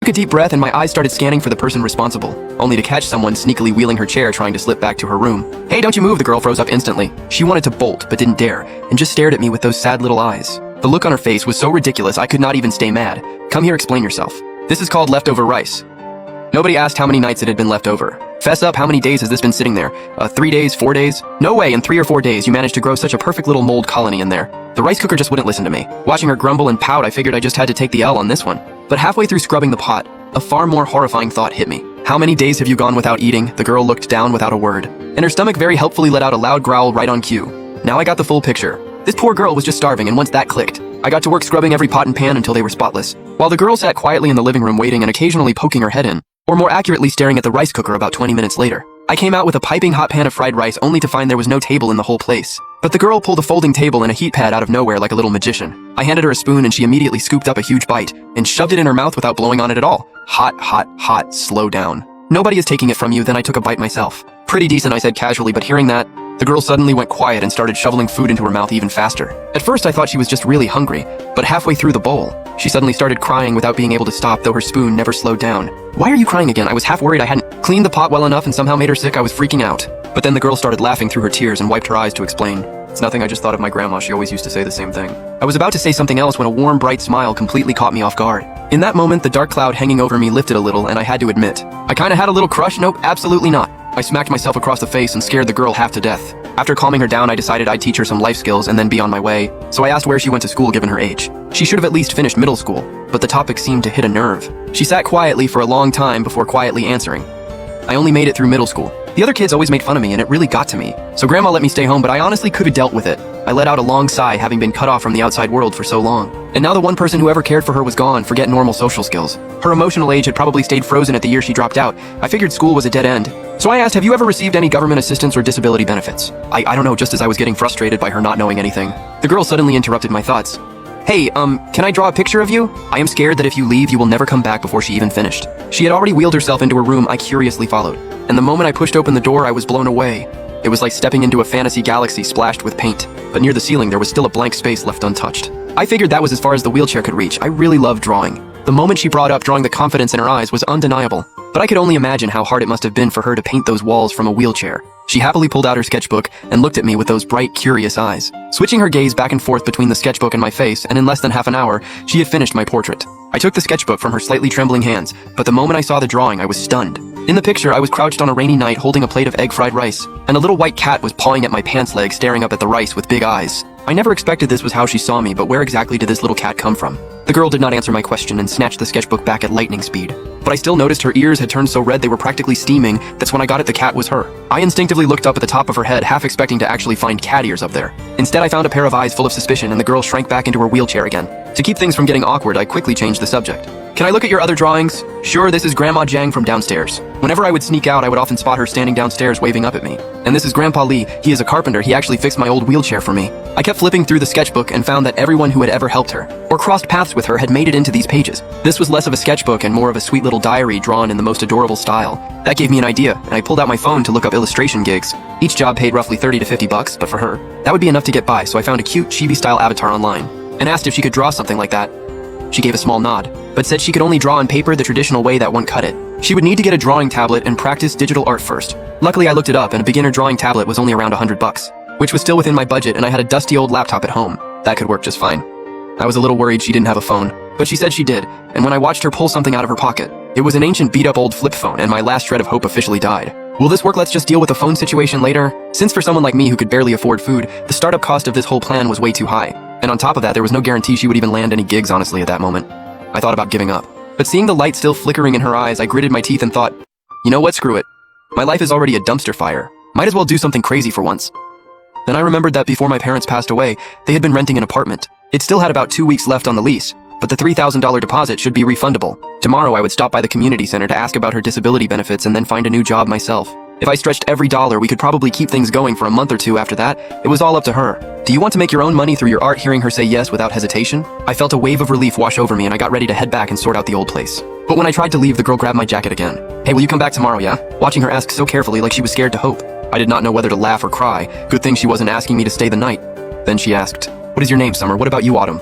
Took a deep breath and my eyes started scanning for the person responsible, only to catch someone sneakily wheeling her chair trying to slip back to her room. "Hey, don't you move," the girl froze up instantly. She wanted to bolt, but didn't dare, and just stared at me with those sad little eyes. The look on her face was so ridiculous I could not even stay mad. "Come here, explain yourself." "This is called leftover rice." Nobody asked how many nights it had been left over. "Fess up, how many days has this been sitting there? 3 days, 4 days? No way, in 3 or 4 days you managed to grow such a perfect little mold colony in there." The rice cooker just wouldn't listen to me. Watching her grumble and pout, I figured I just had to take the L on this one. But halfway through scrubbing the pot, a far more horrifying thought hit me. "How many days have you gone without eating?" The girl looked down without a word, and her stomach very helpfully let out a loud growl right on cue. Now I got the full picture. This poor girl was just starving, and once that clicked, I got to work scrubbing every pot and pan until they were spotless, while the girl sat quietly in the living room waiting and occasionally poking her head in, or more accurately staring at the rice cooker about 20 minutes later. I came out with a piping hot pan of fried rice only to find there was no table in the whole place. But the girl pulled a folding table and a heat pad out of nowhere like a little magician. I handed her a spoon and she immediately scooped up a huge bite and shoved it in her mouth without blowing on it at all. "Hot, hot, hot, slow down. Nobody is taking it from you." Then I took a bite myself. "Pretty decent," I said casually, but hearing that, the girl suddenly went quiet and started shoveling food into her mouth even faster. At first I thought she was just really hungry, but halfway through the bowl, she suddenly started crying without being able to stop, though her spoon never slowed down. "Why are you crying again?" I was half worried I hadn't cleaned the pot well enough and somehow made her sick. I was freaking out. But then the girl started laughing through her tears and wiped her eyes to explain. "It's nothing, I just thought of my grandma, she always used to say the same thing." I was about to say something else when a warm, bright smile completely caught me off guard. In that moment, the dark cloud hanging over me lifted a little, and I had to admit, I kinda had a little crush. Nope, absolutely not. I smacked myself across the face and scared the girl half to death. After calming her down, I decided I'd teach her some life skills and then be on my way, so I asked where she went to school given her age. She should have at least finished middle school, but the topic seemed to hit a nerve. She sat quietly for a long time before quietly answering. "I only made it through middle school. The other kids always made fun of me and it really got to me. So grandma let me stay home, but I honestly could have dealt with it." I let out a long sigh, having been cut off from the outside world for so long. And now the one person who ever cared for her was gone, forget normal social skills. Her emotional age had probably stayed frozen at the year she dropped out. I figured school was a dead end. So I asked, "Have you ever received any government assistance or disability benefits?" I don't know, just as I was getting frustrated by her not knowing anything. The girl suddenly interrupted my thoughts. "Hey, can I draw a picture of you? I am scared that if you leave, you will never come back." Before she even finished, she had already wheeled herself into her room. I curiously followed. And the moment I pushed open the door, I was blown away. It was like stepping into a fantasy galaxy splashed with paint. But near the ceiling, there was still a blank space left untouched. I figured that was as far as the wheelchair could reach. I really love drawing. The moment she brought up drawing, the confidence in her eyes was undeniable. But I could only imagine how hard it must have been for her to paint those walls from a wheelchair. She happily pulled out her sketchbook and looked at me with those bright, curious eyes, switching her gaze back and forth between the sketchbook and my face, and in less than half an hour, she had finished my portrait. I took the sketchbook from her slightly trembling hands, but the moment I saw the drawing, I was stunned. In the picture, I was crouched on a rainy night holding a plate of egg-fried rice, and a little white cat was pawing at my pants leg, staring up at the rice with big eyes. I never expected this was how she saw me, but where exactly did this little cat come from? The girl did not answer my question and snatched the sketchbook back at lightning speed. But I still noticed her ears had turned so red they were practically steaming. That's when I got it, the cat was her. I instinctively looked up at the top of her head, half expecting to actually find cat ears up there. Instead, I found a pair of eyes full of suspicion, and the girl shrank back into her wheelchair again. To keep things from getting awkward, I quickly changed the subject. "Can I look at your other drawings?" "Sure, this is Grandma Jang from downstairs." Whenever I would sneak out, I would often spot her standing downstairs waving up at me. "And this is Grandpa Lee. He is a carpenter. He actually fixed my old wheelchair for me." I kept flipping through the sketchbook and found that everyone who had ever helped her or crossed paths with her had made it into these pages. This was less of a sketchbook and more of a sweet little diary drawn in the most adorable style. That gave me an idea, and I pulled out my phone to look up illustration gigs. Each job paid roughly $30 to $50, but for her, that would be enough to get by, so I found a cute chibi-style avatar online and asked if she could draw something like that. She gave a small nod, but said she could only draw on paper the traditional way that one cut it. She would need to get a drawing tablet and practice digital art first. Luckily, I looked it up, and a beginner drawing tablet was only around $100, which was still within my budget, and I had a dusty old laptop at home. That could work just fine. I was a little worried she didn't have a phone, but she said she did, and when I watched her pull something out of her pocket, it was an ancient beat-up old flip phone, and my last shred of hope officially died. Will this work? Let's just deal with the phone situation later. Since for someone like me who could barely afford food, the startup cost of this whole plan was way too high. And on top of that, there was no guarantee she would even land any gigs, honestly, at that moment. I thought about giving up. But seeing the light still flickering in her eyes, I gritted my teeth and thought, you know what, screw it. My life is already a dumpster fire. Might as well do something crazy for once. Then I remembered that before my parents passed away, they had been renting an apartment. It still had about 2 weeks left on the lease, but the $3,000 deposit should be refundable. Tomorrow I would stop by the community center to ask about her disability benefits and then find a new job myself. If I stretched every dollar, we could probably keep things going for a month or two after that. It was all up to her. Do you want to make your own money through your art? Hearing her say yes without hesitation, I felt a wave of relief wash over me and I got ready to head back and sort out the old place. But when I tried to leave, the girl grabbed my jacket again. Hey, will you come back tomorrow, yeah? Watching her ask so carefully like she was scared to hope. I did not know whether to laugh or cry. Good thing she wasn't asking me to stay the night. Then she asked, what is your name, Summer? What about you, Autumn?